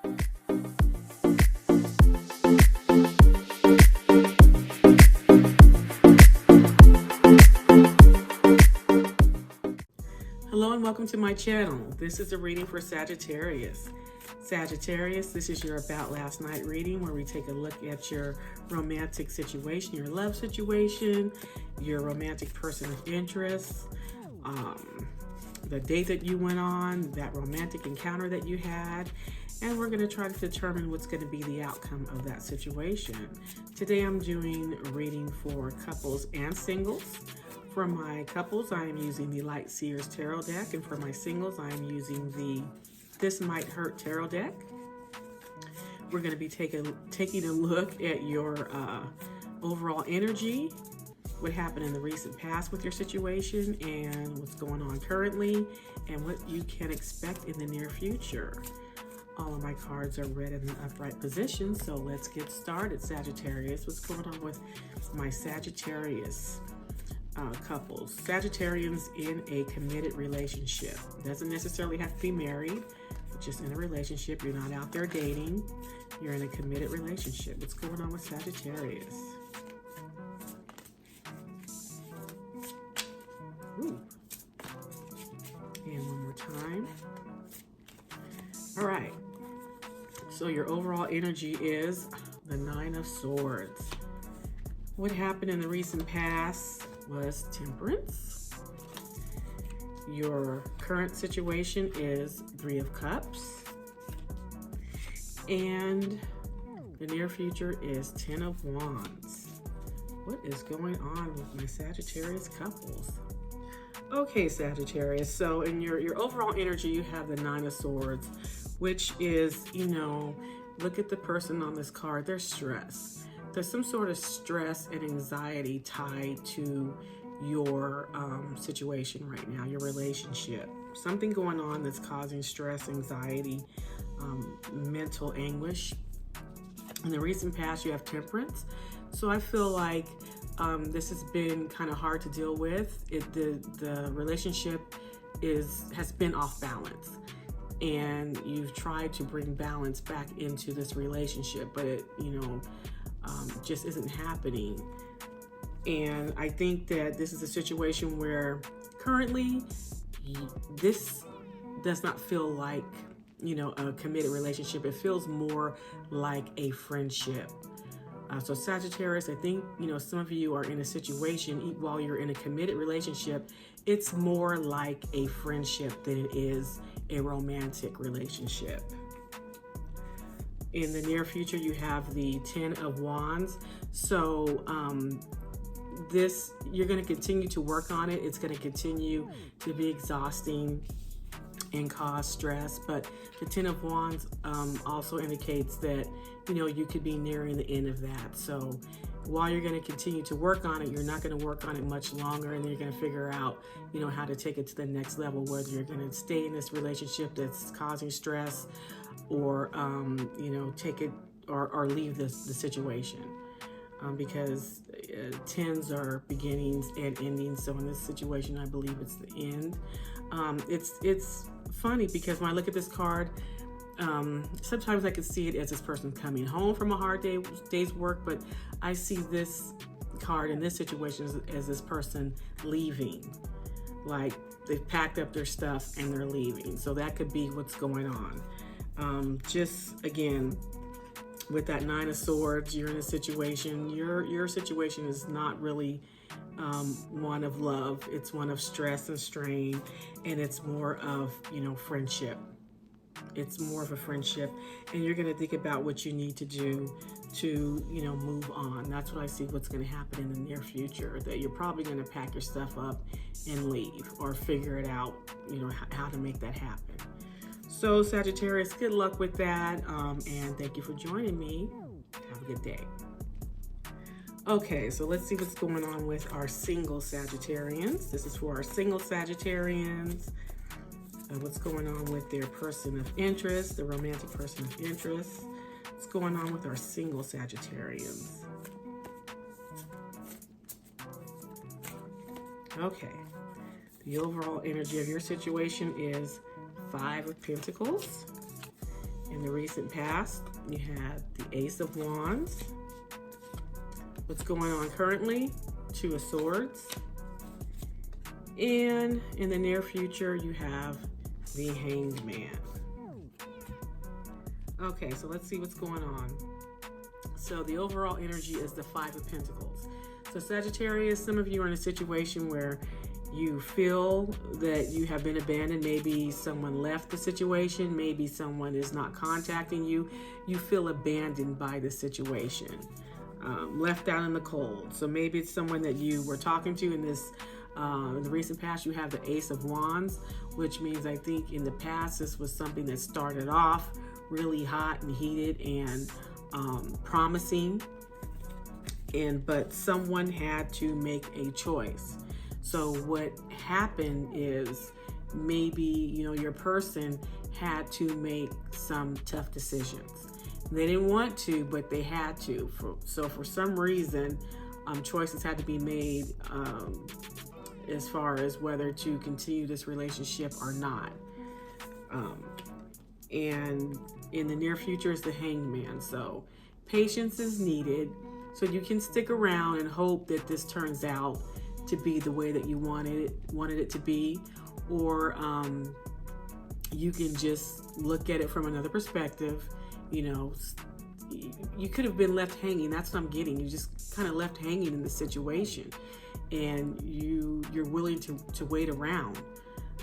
Hello and welcome to my channel. This is a reading for Sagittarius. Sagittarius, this is your About Last Night reading where we take a look at your romantic situation, your love situation, your romantic person of interest, the date that you went on, that romantic encounter that you had, and we're going to try to determine what's going to be the outcome of that situation. Today I'm doing a reading for couples and singles. For my couples, I am using the Light Seer's Tarot deck, and for my singles, I am using the This Might Hurt Tarot deck. We're going to be taking a look at your overall energy, what happened in the recent past with your situation, and what's going on currently, and what you can expect in the near future. All of my cards are read in the upright position, so let's get started, Sagittarius. What's going on with my Sagittarius couples? Sagittarians in a committed relationship. Doesn't necessarily have to be married, just in a relationship. You're not out there dating. You're in a committed relationship. What's going on with Sagittarius? Ooh. And one more time. All right. So your overall energy is the Nine of Swords. What happened in the recent past was Temperance. Your current situation is Three of Cups. And the near future is Ten of Wands. What is going on with my Sagittarius couples? Okay, Sagittarius, so in your overall energy, you have the Nine of Swords, which is, look at the person on this card, they're stressed. There's some sort of stress and anxiety tied to your situation right now, your relationship. Something going on that's causing stress, anxiety, mental anguish. In the recent past, you have Temperance. So I feel like this has been kind of hard to deal with. The relationship has been off balance. And you've tried to bring balance back into this relationship, but it, just isn't happening. And I think that this is a situation where currently this does not feel like, a committed relationship. It feels more like a friendship. So Sagittarius, I think, some of you are in a situation while you're in a committed relationship, it's more like a friendship than it is a romantic relationship. In the near future, you have the Ten of Wands. So you're going to continue to work on it. It's going to continue to be exhausting and cause stress. But the Ten of Wands also indicates that, you could be nearing the end of that. So while you're going to continue to work on it, you're not going to work on it much longer, and then you're going to figure out, how to take it to the next level, whether you're going to stay in this relationship that's causing stress or, take it or leave the situation. Because tens are beginnings and endings. So in this situation, I believe it's the end. It's funny because when I look at this card, sometimes I can see it as this person coming home from a hard day's work, but I see this card in this situation as this person leaving. Like they've packed up their stuff and they're leaving. So that could be what's going on. Just again, with that Nine of Swords, you're in a situation, your situation is not really one of love. It's one of stress and strain, and it's more of, friendship. It's more of a friendship, and you're going to think about what you need to do to, move on. That's what I see what's going to happen in the near future, that you're probably going to pack your stuff up and leave or figure it out, how to make that happen. So Sagittarius, good luck with that, and thank you for joining me. Have a good day. Okay, so let's see what's going on with our single Sagittarians. This is for our single Sagittarians. What's going on with their person of interest, the romantic person of interest. What's going on with our single Sagittarians. Okay, the overall energy of your situation is Five of Pentacles. In the recent past, you had the Ace of Wands. What's going on currently? Two of Swords. And in the near future, you have the Hanged Man. Okay, so let's see what's going on. So the overall energy is the Five of Pentacles. So Sagittarius, some of you are in a situation where you feel that you have been abandoned. Maybe someone left the situation. Maybe someone is not contacting you. You feel abandoned by the situation, left out in the cold. So maybe it's someone that you were talking to in this, in the recent past. You have the Ace of Wands, which means I think in the past this was something that started off really hot and heated and promising, but someone had to make a choice. So what happened is maybe, your person had to make some tough decisions. They didn't want to, but they had to. So for some reason, choices had to be made as far as whether to continue this relationship or not. And in the near future is the Hanged Man. So patience is needed. So you can stick around and hope that this turns out to be the way that you wanted it to be, or you can just look at it from another perspective. You could have been left hanging. That's what I'm getting. You just kind of left hanging in the situation, and you're willing to wait around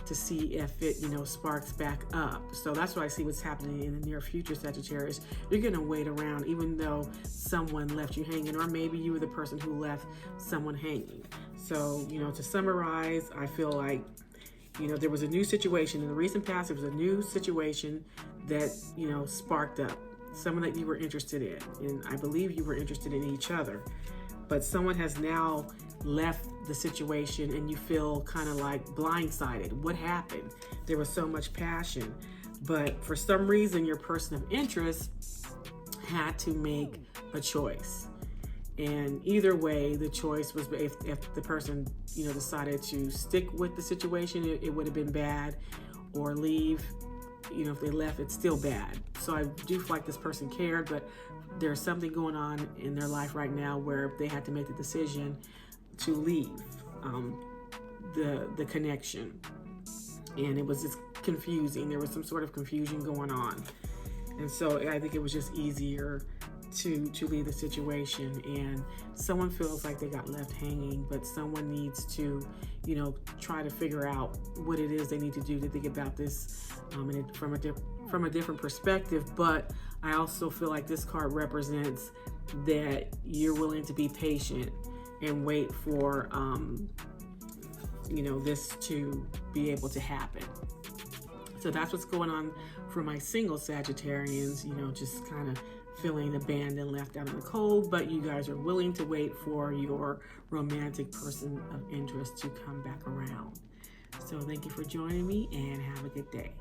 to see if it sparks back up. So that's what I see what's happening in the near future, Sagittarius. You're gonna wait around even though someone left you hanging, or maybe you were the person who left someone hanging. So to summarize, I feel like there was a new situation in the recent past. There was a new situation that sparked up, someone that you were interested in, and I believe you were interested in each other, but someone has now left the situation and you feel kind of like blindsided. What happened? There was so much passion, but for some reason your person of interest had to make a choice. And either way, the choice was, if the person decided to stick with the situation, it would have been bad, or leave. If they left, it's still bad. So I do feel like this person cared, but there's something going on in their life right now where they had to make the decision to leave the connection, and it was just confusing. There was some sort of confusion going on, and so I think it was just easier to leave the situation. And someone feels like they got left hanging, but someone needs to try to figure out what it is they need to do to think about this from a different perspective. But I also feel like this card represents that you're willing to be patient and wait for this to be able to happen. So that's what's going on for my single Sagittarians, just kind of feeling abandoned, left out in the cold, but you guys are willing to wait for your romantic person of interest to come back around. So thank you for joining me, and have a good day.